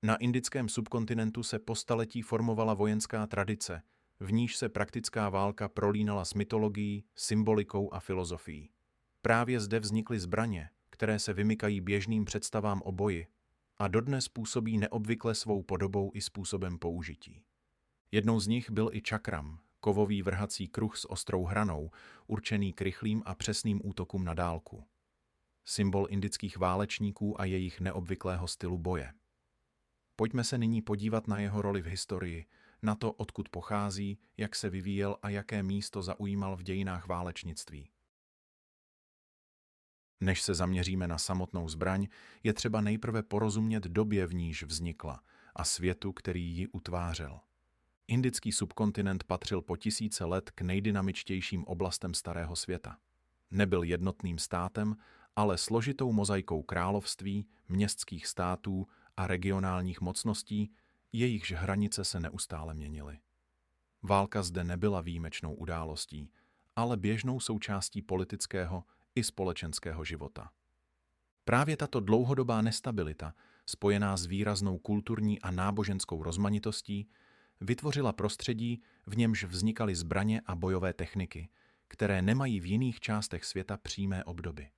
Na indickém subkontinentu se po staletí formovala vojenská tradice, v níž se praktická válka prolínala s mytologií, symbolikou a filozofií. Právě zde vznikly zbraně, které se vymykají běžným představám o boji a dodnes působí neobvykle svou podobou i způsobem použití. Jednou z nich byl i čakram, kovový vrhací kruh s ostrou hranou, určený k rychlým a přesným útokům na dálku. Symbol indických válečníků a jejich neobvyklého stylu boje. Pojďme se nyní podívat na jeho roli v historii, na to, odkud pochází, jak se vyvíjel a jaké místo zaujímal v dějinách válečnictví. Než se zaměříme na samotnou zbraň, je třeba nejprve porozumět době, v níž vznikla, a světu, který ji utvářel. Indický subkontinent patřil po tisíce let k nejdynamičtějším oblastem starého světa. Nebyl jednotným státem, ale složitou mozaikou království, městských států a regionálních mocností, jejichž hranice se neustále měnily. Válka zde nebyla výjimečnou událostí, ale běžnou součástí politického i společenského života. Právě tato dlouhodobá nestabilita, spojená s výraznou kulturní a náboženskou rozmanitostí, vytvořila prostředí, v němž vznikaly zbraně a bojové techniky, které nemají v jiných částech světa přímé obdoby.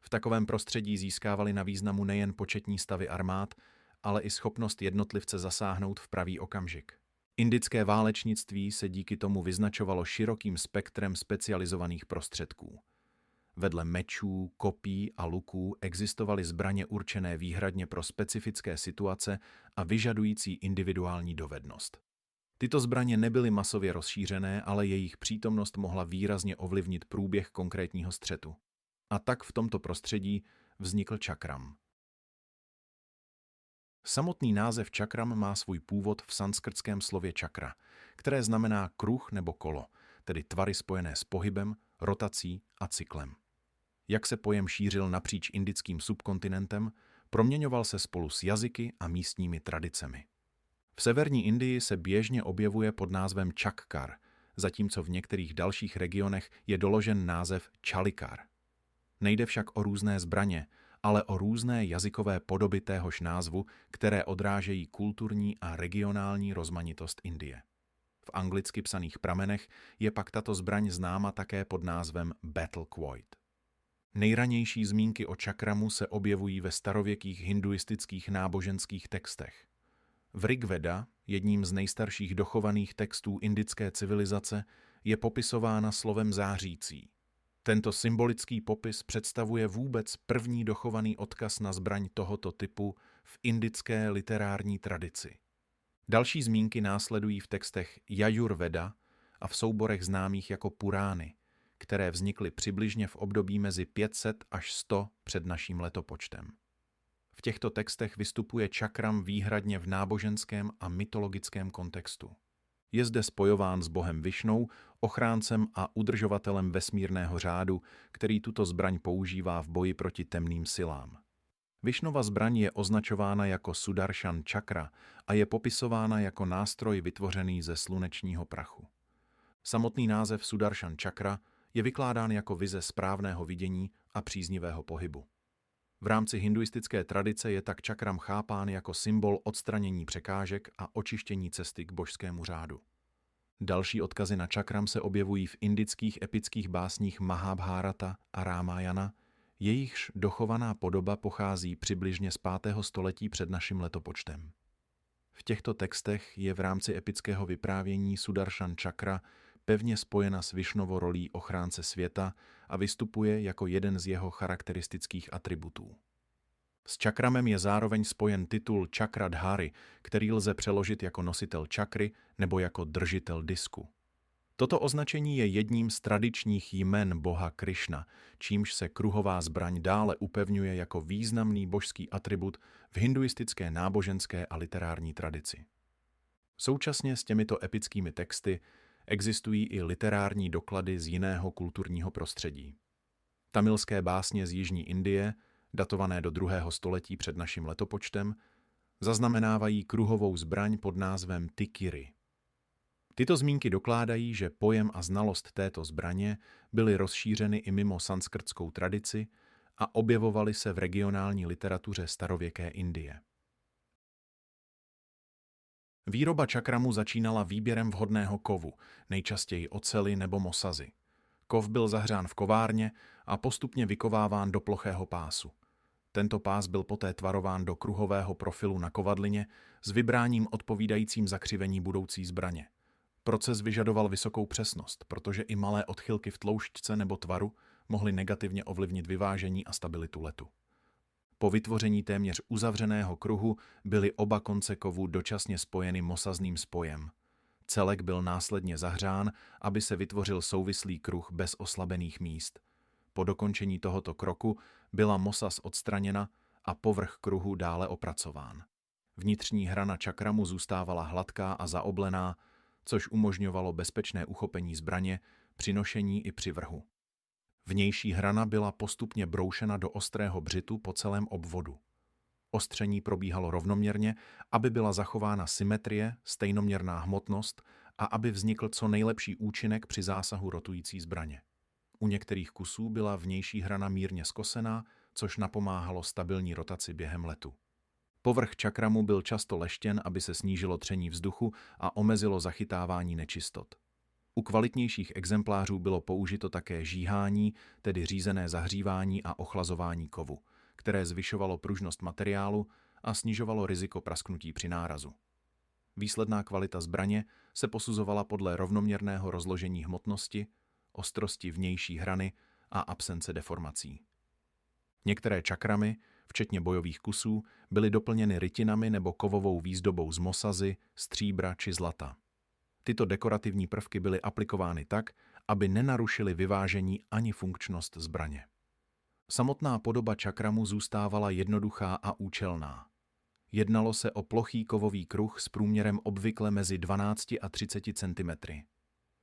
V takovém prostředí získávaly na významu nejen početní stavy armád, ale i schopnost jednotlivce zasáhnout v pravý okamžik. Indické válečnictví se díky tomu vyznačovalo širokým spektrem specializovaných prostředků. Vedle mečů, kopí a luků existovaly zbraně určené výhradně pro specifické situace a vyžadující individuální dovednost. Tyto zbraně nebyly masově rozšířené, ale jejich přítomnost mohla výrazně ovlivnit průběh konkrétního střetu. A tak v tomto prostředí vznikl čakram. Samotný název čakram má svůj původ v sanskrtském slově čakra, které znamená kruh nebo kolo, tedy tvary spojené s pohybem, rotací a cyklem. Jak se pojem šířil napříč indickým subkontinentem, proměňoval se spolu s jazyky a místními tradicemi. V severní Indii se běžně objevuje pod názvem čakkar, zatímco v některých dalších regionech je doložen název čalikar. Nejde však o různé zbraně, ale o různé jazykové podoby téhož názvu, které odrážejí kulturní a regionální rozmanitost Indie. V anglicky psaných pramenech je pak tato zbraň známa také pod názvem Battle Quoit. Nejranější zmínky o čakramu se objevují ve starověkých hinduistických náboženských textech. V Rigveda, jedním z nejstarších dochovaných textů indické civilizace, je popisována slovem zářící. Tento symbolický popis představuje vůbec první dochovaný odkaz na zbraň tohoto typu v indické literární tradici. Další zmínky následují v textech Jajurveda a v souborech známých jako Purány, které vznikly přibližně v období mezi 500 až 100 před naším letopočtem. V těchto textech vystupuje čakram výhradně v náboženském a mytologickém kontextu. Je zde spojován s bohem Višnou, ochráncem a udržovatelem vesmírného řádu, který tuto zbraň používá v boji proti temným silám. Višnova zbraň je označována jako Sudarshan čakra a je popisována jako nástroj vytvořený ze slunečního prachu. Samotný název Sudarshan čakra je vykládán jako vize správného vidění a příznivého pohybu. V rámci hinduistické tradice je tak čakram chápán jako symbol odstranění překážek a očištění cesty k božskému řádu. Další odkazy na čakram se objevují v indických epických básních Mahabhárata a Rámájana, jejichž dochovaná podoba pochází přibližně z 5. století před naším letopočtem. V těchto textech je v rámci epického vyprávění Sudarshan čakra pevně spojena s Višnovo rolí ochránce světa a vystupuje jako jeden z jeho charakteristických atributů. S čakramem je zároveň spojen titul Čakradháry, který lze přeložit jako nositel čakry nebo jako držitel disku. Toto označení je jedním z tradičních jmen boha Krišna, čímž se kruhová zbraň dále upevňuje jako významný božský atribut v hinduistické náboženské a literární tradici. Současně s těmito epickými texty existují i literární doklady z jiného kulturního prostředí. Tamilské básně z jižní Indie, datované do 2. století před naším letopočtem, zaznamenávají kruhovou zbraň pod názvem Tikiri. Tyto zmínky dokládají, že pojem a znalost této zbraně byly rozšířeny i mimo sanskrtskou tradici a objevovaly se v regionální literatuře starověké Indie. Výroba čakramu začínala výběrem vhodného kovu, nejčastěji oceli nebo mosazy. Kov byl zahřán v kovárně a postupně vykováván do plochého pásu. Tento pás byl poté tvarován do kruhového profilu na kovadlině s vybráním odpovídajícím zakřivení budoucí zbraně. Proces vyžadoval vysokou přesnost, protože i malé odchylky v tloušťce nebo tvaru mohly negativně ovlivnit vyvážení a stabilitu letu. Po vytvoření téměř uzavřeného kruhu byly oba konce kovu dočasně spojeny mosazným spojem. Celek byl následně zahřán, aby se vytvořil souvislý kruh bez oslabených míst. Po dokončení tohoto kroku byla mosaz odstraněna a povrch kruhu dále opracován. Vnitřní hrana čakramu zůstávala hladká a zaoblená, což umožňovalo bezpečné uchopení zbraně při nošení i při vrhu. Vnější hrana byla postupně broušena do ostrého břitu po celém obvodu. Ostření probíhalo rovnoměrně, aby byla zachována symetrie, stejnoměrná hmotnost a aby vznikl co nejlepší účinek při zásahu rotující zbraně. U některých kusů byla vnější hrana mírně skosená, což napomáhalo stabilní rotaci během letu. Povrch čakramu byl často leštěn, aby se snížilo tření vzduchu a omezilo zachytávání nečistot. U kvalitnějších exemplářů bylo použito také žíhání, tedy řízené zahřívání a ochlazování kovu, které zvyšovalo pružnost materiálu a snižovalo riziko prasknutí při nárazu. Výsledná kvalita zbraně se posuzovala podle rovnoměrného rozložení hmotnosti, ostrosti vnější hrany a absence deformací. Některé čakramy, včetně bojových kusů, byly doplněny rytinami nebo kovovou výzdobou z mosazy, stříbra či zlata. Tyto dekorativní prvky byly aplikovány tak, aby nenarušily vyvážení ani funkčnost zbraně. Samotná podoba čakramu zůstávala jednoduchá a účelná. Jednalo se o plochý kovový kruh s průměrem obvykle mezi 12 a 30 cm.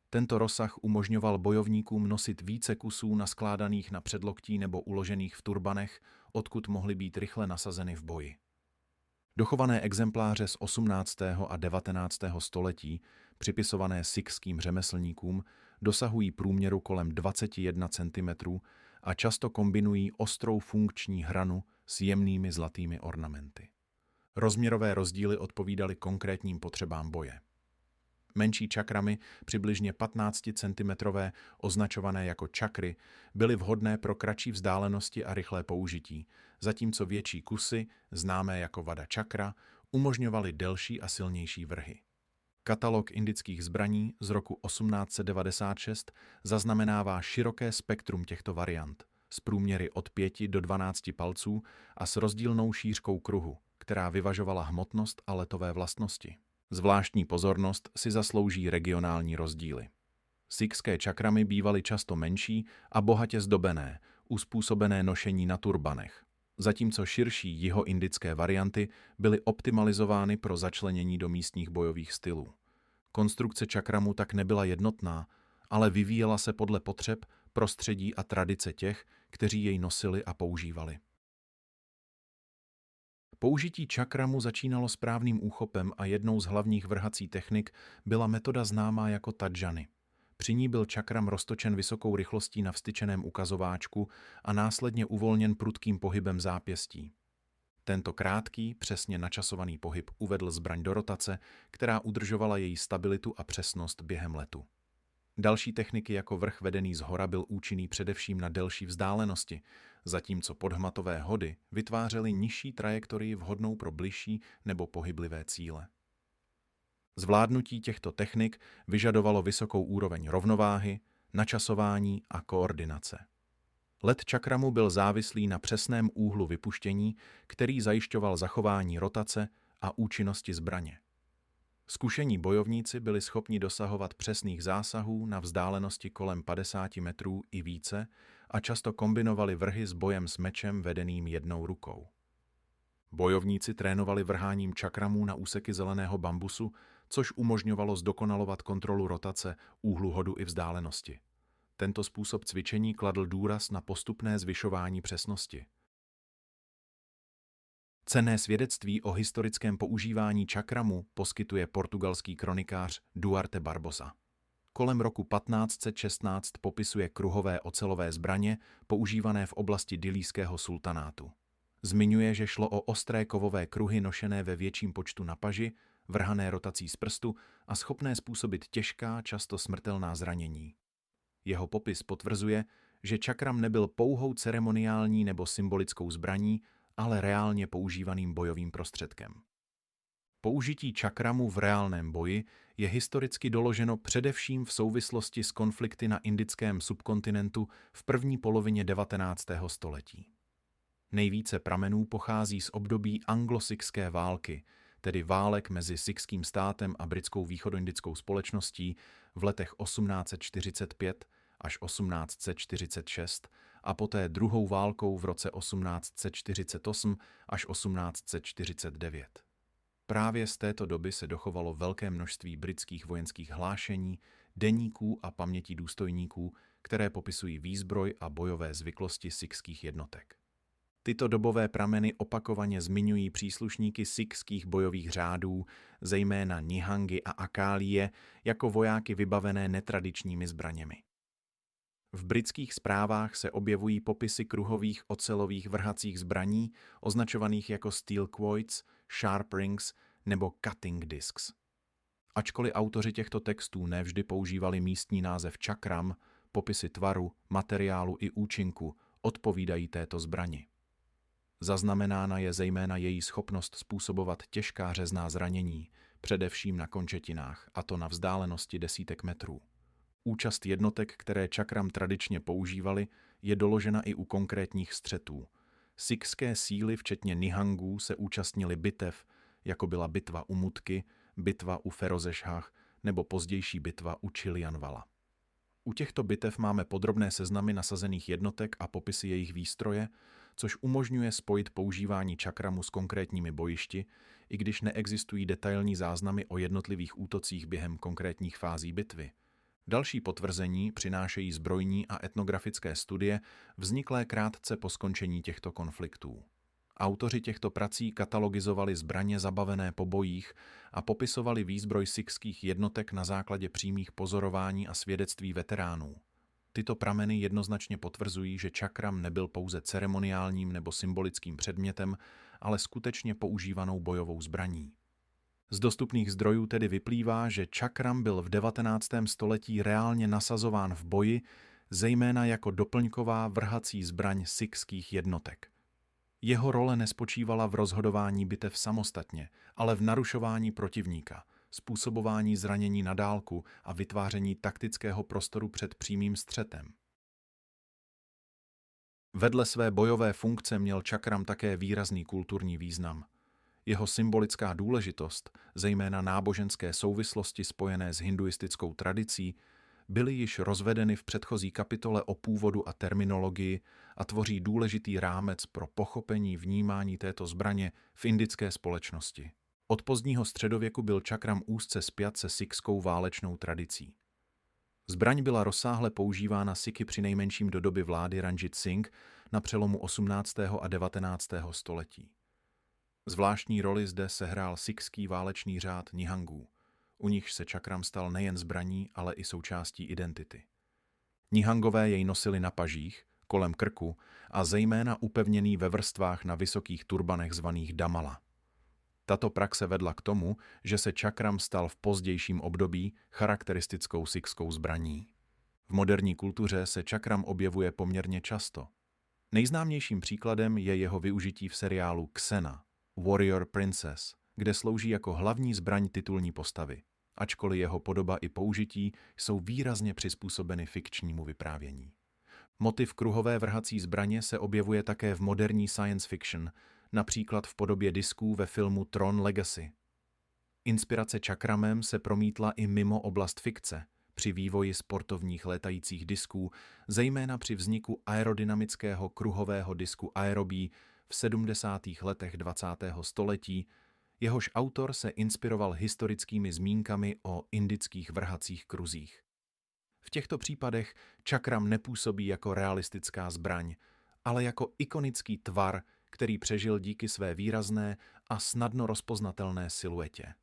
Tento rozsah umožňoval bojovníkům nosit více kusů naskládaných na předloktí nebo uložených v turbanech, odkud mohly být rychle nasazeny v boji. Dochované exempláře z 18. a 19. století, připisované sikhským řemeslníkům, dosahují průměru kolem 21 cm a často kombinují ostrou funkční hranu s jemnými zlatými ornamenty. Rozměrové rozdíly odpovídaly konkrétním potřebám boje. Menší čakramy, přibližně 15 cm, označované jako čakry, byly vhodné pro kratší vzdálenosti a rychlé použití, zatímco větší kusy, známé jako vada čakra, umožňovaly delší a silnější vrhy. Katalog indických zbraní z roku 1896 zaznamenává široké spektrum těchto variant, s průměry od 5 do 12 palců a s rozdílnou šířkou kruhu, která vyvažovala hmotnost a letové vlastnosti. Zvláštní pozornost si zaslouží regionální rozdíly. Sikhské čakramy bývaly často menší a bohatě zdobené, uspůsobené nošení na turbanech, zatímco širší jihoindické varianty byly optimalizovány pro začlenění do místních bojových stylů. Konstrukce čakramu tak nebyla jednotná, ale vyvíjela se podle potřeb, prostředí a tradice těch, kteří jej nosili a používali. Použití čakramu začínalo správným úchopem a jednou z hlavních vrhací technik byla metoda známá jako tadžany. Při ní byl čakram roztočen vysokou rychlostí na vztyčeném ukazováčku a následně uvolněn prudkým pohybem zápěstí. Tento krátký, přesně načasovaný pohyb uvedl zbraň do rotace, která udržovala její stabilitu a přesnost během letu. Další techniky jako vrch vedený zhora byl účinný především na delší vzdálenosti, zatímco podhmatové hody vytvářely nižší trajektorii vhodnou pro bližší nebo pohyblivé cíle. Zvládnutí těchto technik vyžadovalo vysokou úroveň rovnováhy, načasování a koordinace. Let čakramu byl závislý na přesném úhlu vypuštění, který zajišťoval zachování rotace a účinnosti zbraně. Zkušení bojovníci byli schopni dosahovat přesných zásahů na vzdálenosti kolem 50 metrů i více a často kombinovali vrhy s bojem s mečem vedeným jednou rukou. Bojovníci trénovali vrháním čakramů na úseky zeleného bambusu, což umožňovalo zdokonalovat kontrolu rotace, úhlu hodu i vzdálenosti. Tento způsob cvičení kladl důraz na postupné zvyšování přesnosti. Cenné svědectví o historickém používání čakramu poskytuje portugalský kronikář Duarte Barbosa. Kolem roku 1516 popisuje kruhové ocelové zbraně používané v oblasti Dilíského sultanátu. Zmiňuje, že šlo o ostré kovové kruhy nošené ve větším počtu na paži, vrhané rotací z prstu a schopné způsobit těžká, často smrtelná zranění. Jeho popis potvrzuje, že čakram nebyl pouhou ceremoniální nebo symbolickou zbraní, ale reálně používaným bojovým prostředkem. Použití čakramu v reálném boji je historicky doloženo především v souvislosti s konflikty na indickém subkontinentu v první polovině 19. století. Nejvíce pramenů pochází z období anglo-sikské války, tedy válek mezi Sikským státem a britskou východoindickou společností v letech 1845 až 1846 a poté druhou válkou v roce 1848 až 1849. Právě z této doby se dochovalo velké množství britských vojenských hlášení, deníků a pamětí důstojníků, které popisují výzbroj a bojové zvyklosti sikských jednotek. Tyto dobové prameny opakovaně zmiňují příslušníky sikských bojových řádů, zejména Nihangy a Akálie, jako vojáky vybavené netradičními zbraněmi. V britských zprávách se objevují popisy kruhových ocelových vrhacích zbraní, označovaných jako steel quoits, sharp rings nebo cutting discs. Ačkoliv autoři těchto textů nevždy používali místní název čakram, popisy tvaru, materiálu i účinku odpovídají této zbrani. Zaznamenána je zejména její schopnost způsobovat těžká řezná zranění, především na končetinách, a to na vzdálenosti desítek metrů. Účast jednotek, které čakram tradičně používali, je doložena i u konkrétních střetů. Sikské síly, včetně Nihangů, se účastnily bitev, jako byla bitva u Mutky, bitva u Ferozeshah nebo pozdější bitva u Chilianvala. U těchto bitev máme podrobné seznamy nasazených jednotek a popisy jejich výstroje, což umožňuje spojit používání čakramu s konkrétními bojišti, i když neexistují detailní záznamy o jednotlivých útocích během konkrétních fází bitvy. Další potvrzení přinášejí zbrojní a etnografické studie vzniklé krátce po skončení těchto konfliktů. Autoři těchto prací katalogizovali zbraně zabavené po bojích a popisovali výzbroj sikských jednotek na základě přímých pozorování a svědectví veteránů. Tyto prameny jednoznačně potvrzují, že čakram nebyl pouze ceremoniálním nebo symbolickým předmětem, ale skutečně používanou bojovou zbraní. Z dostupných zdrojů tedy vyplývá, že čakram byl v 19. století reálně nasazován v boji, zejména jako doplňková vrhací zbraň sikských jednotek. Jeho role nespočívala v rozhodování bitev samostatně, ale v narušování protivníka, způsobování zranění na dálku a vytváření taktického prostoru před přímým střetem. Vedle své bojové funkce měl čakram také výrazný kulturní význam. Jeho symbolická důležitost, zejména náboženské souvislosti spojené s hinduistickou tradicí, byly již rozvedeny v předchozí kapitole o původu a terminologii a tvoří důležitý rámec pro pochopení vnímání této zbraně v indické společnosti. Od pozdního středověku byl čakram úzce spjat se sikskou válečnou tradicí. Zbraň byla rozsáhle používána Sikhy přinejmenším do doby vlády Ranjit Singh na přelomu 18. a 19. století. Zvláštní roli zde sehrál sikský válečný řád Nihangů. U nichž se čakram stal nejen zbraní, ale i součástí identity. Nihangové jej nosili na pažích, kolem krku a zejména upevněný ve vrstvách na vysokých turbanech zvaných damala. Tato praxe vedla k tomu, že se čakram stal v pozdějším období charakteristickou sikskou zbraní. V moderní kultuře se čakram objevuje poměrně často. Nejznámějším příkladem je jeho využití v seriálu Xena, Warrior Princess, kde slouží jako hlavní zbraň titulní postavy, ačkoliv jeho podoba i použití jsou výrazně přizpůsobeny fikčnímu vyprávění. Motiv kruhové vrhací zbraně se objevuje také v moderní science fiction, například v podobě disků ve filmu Tron Legacy. Inspirace čakramem se promítla i mimo oblast fikce, při vývoji sportovních létajících disků, zejména při vzniku aerodynamického kruhového disku Aerobee v 70. letech 20. století, jehož autor se inspiroval historickými zmínkami o indických vrhacích kruzích. V těchto případech čakram nepůsobí jako realistická zbraň, ale jako ikonický tvar, který přežil díky své výrazné a snadno rozpoznatelné siluetě.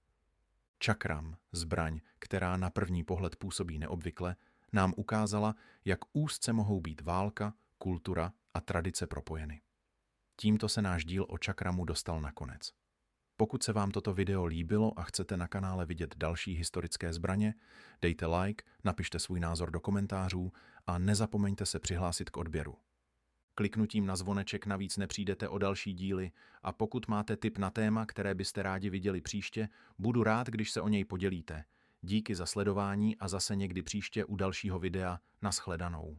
Čakram, zbraň, která na první pohled působí neobvykle, nám ukázala, jak úzce mohou být válka, kultura a tradice propojeny. Tímto se náš díl o čakramu dostal na konec. Pokud se vám toto video líbilo a chcete na kanále vidět další historické zbraně, dejte like, napište svůj názor do komentářů a nezapomeňte se přihlásit k odběru. Kliknutím na zvoneček navíc nepřijdete o další díly a pokud máte tip na téma, které byste rádi viděli příště, budu rád, když se o něj podělíte. Díky za sledování a zase někdy příště u dalšího videa. Nashledanou.